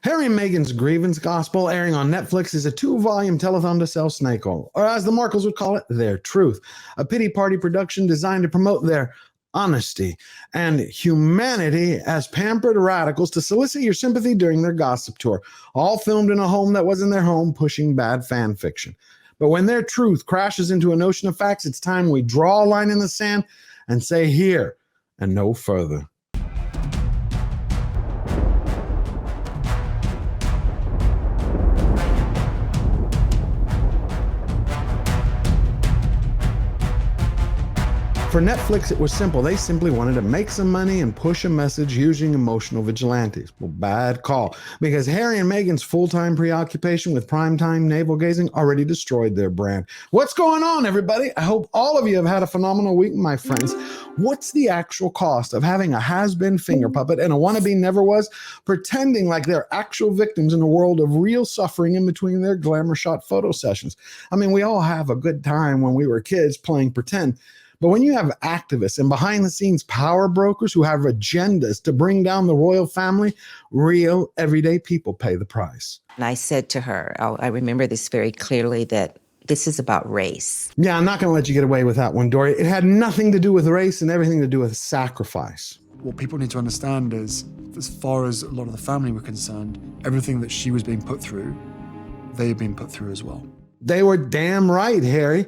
Harry and Meghan's Grievance Gospel, airing on Netflix, is a 2-volume telethon to sell snake oil, or as the Markles would call it, their truth, a pity party production designed to promote their honesty and humanity as pampered radicals to solicit your sympathy during their gossip tour, all filmed in a home that wasn't their home, pushing bad fan fiction. But when their truth crashes into an ocean of facts, it's time we draw a line in the sand and say here and no further. For Netflix, it was simple. They simply wanted to make some money and push a message using emotional vigilantes. Well, bad call, because Harry and Meghan's full-time preoccupation with primetime navel-gazing already destroyed their brand. What's going on, everybody? I hope all of you have had a phenomenal week, my friends. What's the actual cost of having a has-been finger puppet and a wannabe never-was pretending like they're actual victims in a world of real suffering in between their glamour shot photo sessions? I mean, we all have a good time when we were kids playing pretend. But when you have activists and behind-the-scenes power brokers who have agendas to bring down the royal family, real, everyday people pay the price. And I said to her, I remember this very clearly, that this is about race. Yeah, I'm not going to let you get away with that one, Dory. It had nothing to do with race and everything to do with sacrifice. What people need to understand is, as far as a lot of the family were concerned, everything that she was being put through, they had been put through as well. They were damn right, Harry.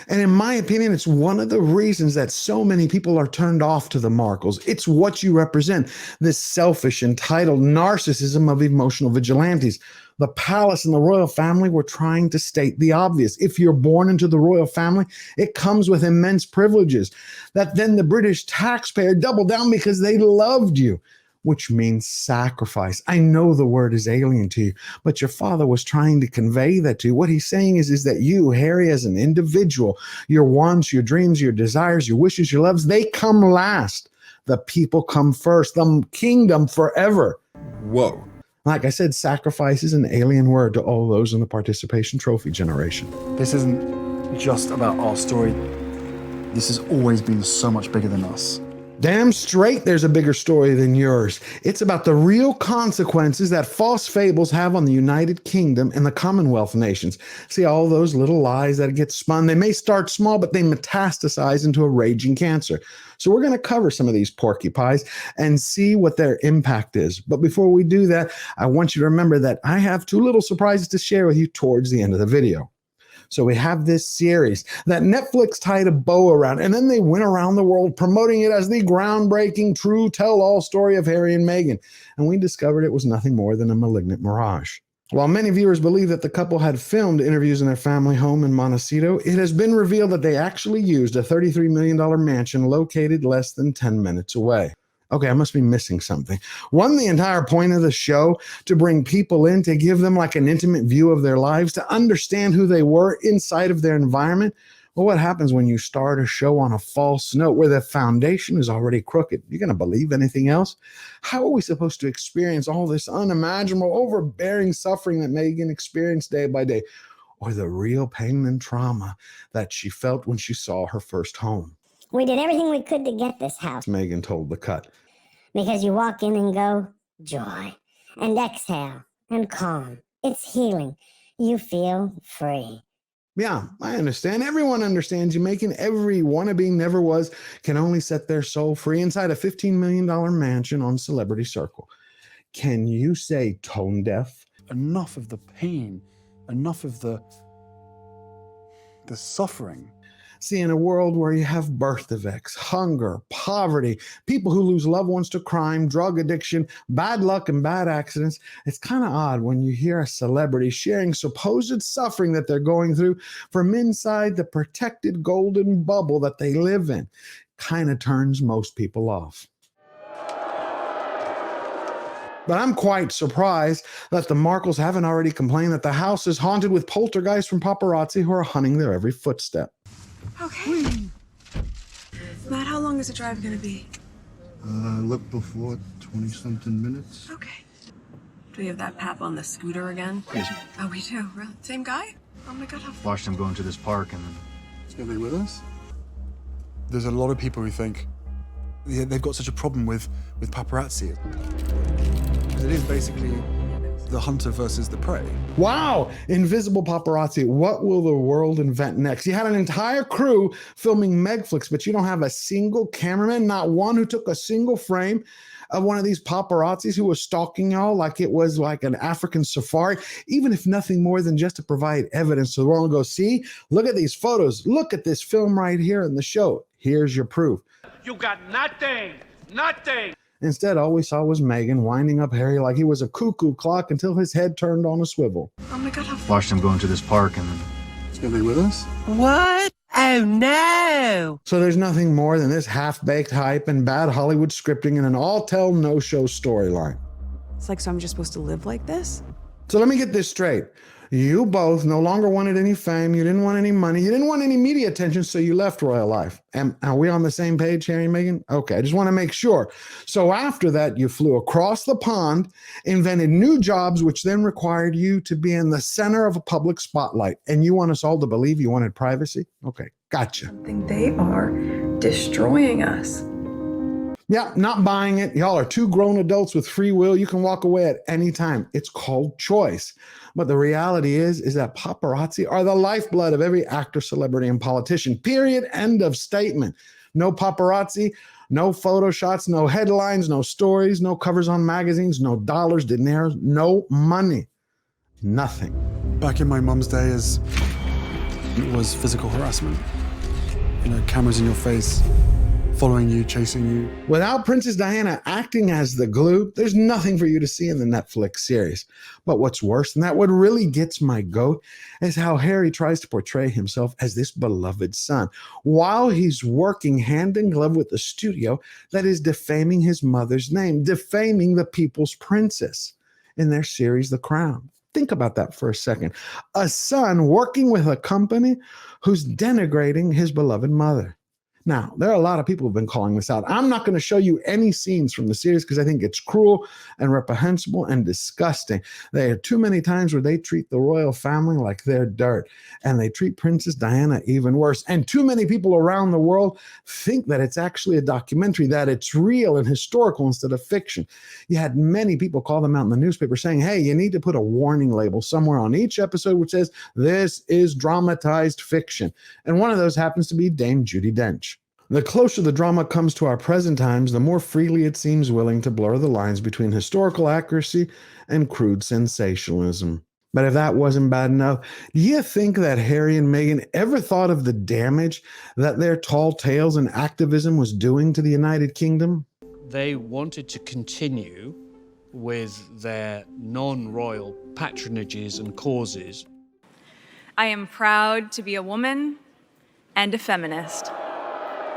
And in my opinion, it's one of the reasons that so many people are turned off to the Markles. It's what you represent, this selfish, entitled narcissism of emotional vigilantes. The palace and the royal family were trying to state the obvious. If you're born into the royal family, it comes with immense privileges that then the British taxpayer doubled down because they loved you, which means sacrifice. I know the word is alien to you, but your father was trying to convey that to you. What he's saying is that you, Harry, as an individual, your wants, your dreams, your desires, your wishes, your loves, they come last. The people come first. The kingdom forever. Whoa. Like I said, sacrifice is an alien word to all those in the participation trophy generation. This isn't just about our story. This has always been so much bigger than us. Damn straight there's a bigger story than yours. It's about the real consequences that false fables have on the United Kingdom and the Commonwealth Nations. See, all those little lies that get spun, they may start small, but they metastasize into a raging cancer. So we're going to cover some of these porcupines and see what their impact is. But before we do that, I want you to remember that I have 2 little surprises to share with you towards the end of the video. So we have this series that Netflix tied a bow around, and then they went around the world promoting it as the groundbreaking, true tell-all story of Harry and Meghan. And we discovered it was nothing more than a malignant mirage. While many viewers believe that the couple had filmed interviews in their family home in Montecito, it has been revealed that they actually used a $33 million mansion located less than 10 minutes away. Okay, I must be missing something. Wasn't the entire point of the show to bring people in, to give them like an intimate view of their lives, to understand who they were inside of their environment? Well, what happens when you start a show on a false note where the foundation is already crooked? You're going to believe anything else? How are we supposed to experience all this unimaginable, overbearing suffering that Meghan experienced day by day, or the real pain and trauma that she felt when she saw her first home? We did everything we could to get this house. Meghan told The Cut. Because you walk in and go, joy, and exhale, and calm. It's healing. You feel free. Yeah, I understand. Everyone understands you. Making every wannabe never was can only set their soul free inside a $15 million mansion on Celebrity Circle. Can you say tone deaf? Enough of the pain, enough of the suffering. See, in a world where you have birth defects, hunger, poverty, people who lose loved ones to crime, drug addiction, bad luck, and bad accidents, it's kind of odd when you hear a celebrity sharing supposed suffering that they're going through from inside the protected golden bubble that they live in. Kind of turns most people off. But I'm quite surprised that the Markles haven't already complained that the house is haunted with poltergeists from paparazzi who are hunting their every footstep. Okay. Matt, how long is the drive going to be? Look before 20-something minutes. Okay. Do we have that pap on the scooter again? Yes, ma'am. Oh, we do? Really? Same guy? Oh my God, how fun. Watched him go into this park and then... Is he gonna be with us? There's a lot of people who think they've got such a problem with paparazzi. Because it is basically the hunter versus the prey. Wow, invisible paparazzi. What will the world invent next? You had an entire crew filming Megflix, but you don't have a single cameraman, not one who took a single frame of one of these paparazzis who was stalking y'all like it was like an African safari, even if nothing more than just to provide evidence so the world will go, see, look at these photos, look at this film right here in the show. Here's your proof. You got nothing, nothing. Instead, all we saw was Meghan winding up Harry like he was a cuckoo clock until his head turned on a swivel. Oh my God, how Watched him go into this park and then He's going to be with us? What? Oh no! So there's nothing more than this half-baked hype and bad Hollywood scripting and an all-tell, no-show storyline. It's like, so I'm just supposed to live like this? So let me get this straight. You both no longer wanted any fame, you didn't want any money, you didn't want any media attention, so you left royal life. And are we on the same page, Harry and Meghan? Okay, I just want to make sure. So after that, you flew across the pond, invented new jobs, which then required you to be in the center of a public spotlight. And you want us all to believe you wanted privacy? Okay, gotcha. I think they are destroying us. Yeah, not buying it. Y'all are two grown adults with free will. You can walk away at any time. It's called choice. But the reality is that paparazzi are the lifeblood of every actor, celebrity, and politician. Period. End of statement. No paparazzi, no photo shots, no headlines, no stories, no covers on magazines, no dollars, dineros, no money. Nothing. Back in my mum's day, it was physical harassment. You know, cameras in your face, following you, chasing you. Without Princess Diana acting as the glue, there's nothing for you to see in the Netflix series. But what's worse than that, what really gets my goat, is how Harry tries to portray himself as this beloved son, while he's working hand in glove with the studio that is defaming his mother's name, defaming the people's princess in their series, The Crown. Think about that for a second. A son working with a company who's denigrating his beloved mother. Now, there are a lot of people who've been calling this out. I'm not going to show you any scenes from the series because I think it's cruel and reprehensible and disgusting. There are too many times where they treat the royal family like they're dirt, and they treat Princess Diana even worse. And too many people around the world think that it's actually a documentary, that it's real and historical instead of fiction. You had many people call them out in the newspaper saying, hey, you need to put a warning label somewhere on each episode which says, this is dramatized fiction. And one of those happens to be Dame Judi Dench. The closer the drama comes to our present times, the more freely it seems willing to blur the lines between historical accuracy and crude sensationalism. But if that wasn't bad enough, do you think that Harry and Meghan ever thought of the damage that their tall tales and activism was doing to the United Kingdom? They wanted to continue with their non-royal patronages and causes. I am proud to be a woman and a feminist.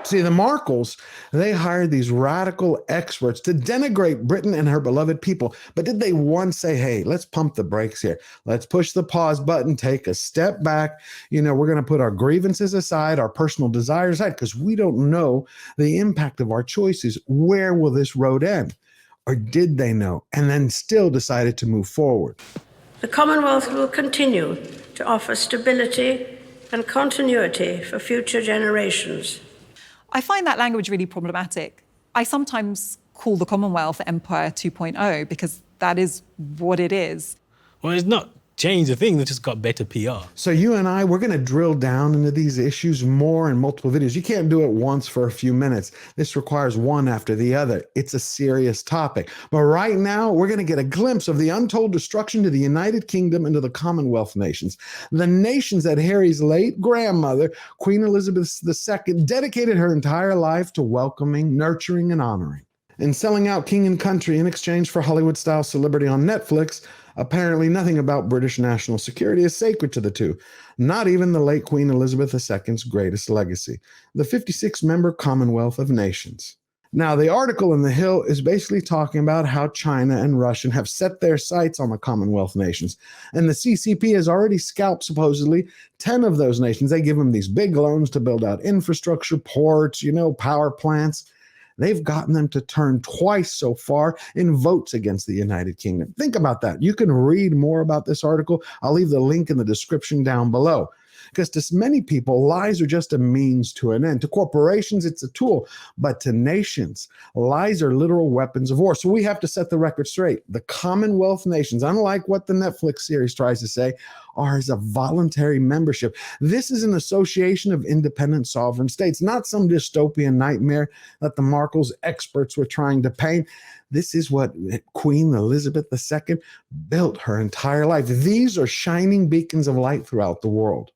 See, the Markles, they hired these radical experts to denigrate Britain and her beloved people. But did they once say, hey, let's pump the brakes here. Let's push the pause button, take a step back. You know, we're going to put our grievances aside, our personal desires aside, because we don't know the impact of our choices. Where will this road end? Or did they know and then still decided to move forward? The Commonwealth will continue to offer stability and continuity for future generations. I find that language really problematic. I sometimes call the Commonwealth Empire 2.0 because that is what it is. Well, it's not changed a thing, they just got better PR. So you and I, we're going to drill down into these issues more in multiple videos. You can't do it once for a few minutes. This requires one after the other. It's a serious topic. But right now, we're going to get a glimpse of the untold destruction to the United Kingdom and to the Commonwealth Nations. The nations that Harry's late grandmother, Queen Elizabeth II, dedicated her entire life to welcoming, nurturing, and honoring. And selling out king and country in exchange for Hollywood-style celebrity on Netflix, apparently nothing about British national security is sacred to the two, not even the late Queen Elizabeth II's greatest legacy, the 56-member Commonwealth of Nations. Now, the article in The Hill is basically talking about how China and Russia have set their sights on the Commonwealth nations, and the CCP has already scalped, supposedly, 10 of those nations. They give them these big loans to build out infrastructure, ports, power plants. They've gotten them to turn twice so far in votes against the United Kingdom. Think about that. You can read more about this article. I'll leave the link in the description down below. Because to many people, lies are just a means to an end. To corporations, it's a tool. But to nations, lies are literal weapons of war. So we have to set the record straight. The Commonwealth Nations, unlike what the Netflix series tries to say, are as a voluntary membership. This is an association of independent sovereign states, not some dystopian nightmare that the Markle's experts were trying to paint. This is what Queen Elizabeth II built her entire life. These are shining beacons of light throughout the world.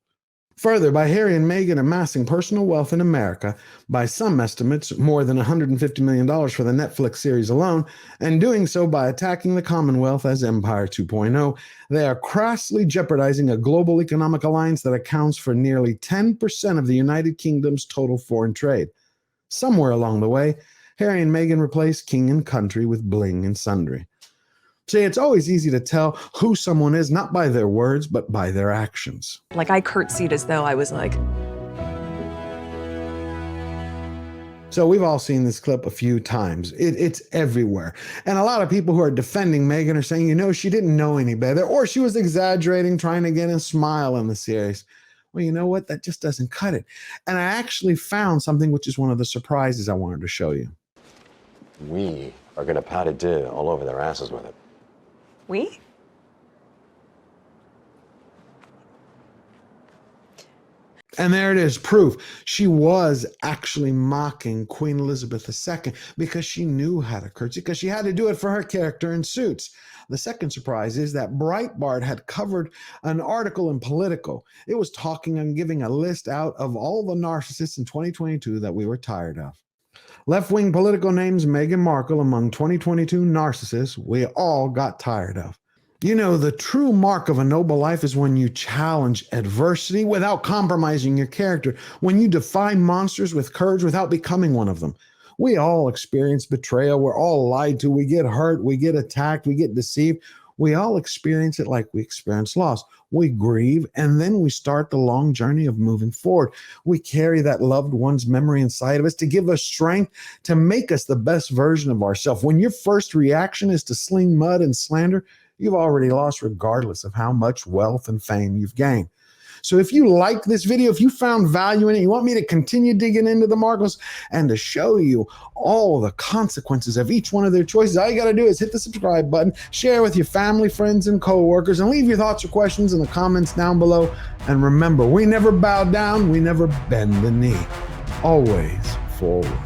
Further, by Harry and Meghan amassing personal wealth in America, by some estimates more than $150 million for the Netflix series alone, and doing so by attacking the Commonwealth as Empire 2.0, they are crassly jeopardizing a global economic alliance that accounts for nearly 10% of the United Kingdom's total foreign trade. Somewhere along the way, Harry and Meghan replaced king and country with bling and sundry. See, it's always easy to tell who someone is, not by their words, but by their actions. Like, I curtsied as though I was like... So we've all seen this clip a few times. It's everywhere. And a lot of people who are defending Meghan are saying, you know, she didn't know any better, or she was exaggerating, trying to get a smile in the series. Well, you know what? That just doesn't cut it. And I actually found something which is one of the surprises I wanted to show you. We are going to pat it down all over their asses with it. We? And there it is, proof. She was actually mocking Queen Elizabeth II because she knew how to curtsy, because she had to do it for her character in Suits. The second surprise is that Breitbart had covered an article in Politico. It was talking and giving a list out of all the narcissists in 2022 that we were tired of. Left-wing Politico names Meghan Markle among 2022 narcissists we all got tired of. You know, the true mark of a noble life is when you challenge adversity without compromising your character, when you defy monsters with courage without becoming one of them. We all experience betrayal. We're all lied to. We get hurt. We get attacked. We get deceived. We all experience it like we experience loss. We grieve, and then we start the long journey of moving forward. We carry that loved one's memory inside of us to give us strength, to make us the best version of ourselves. When your first reaction is to sling mud and slander, you've already lost regardless of how much wealth and fame you've gained. So if you like this video, if you found value in it, you want me to continue digging into the Markles and to show you all the consequences of each one of their choices, all you got to do is hit the subscribe button, share with your family, friends, and co-workers, and leave your thoughts or questions in the comments down below. And remember, we never bow down, we never bend the knee, always forward.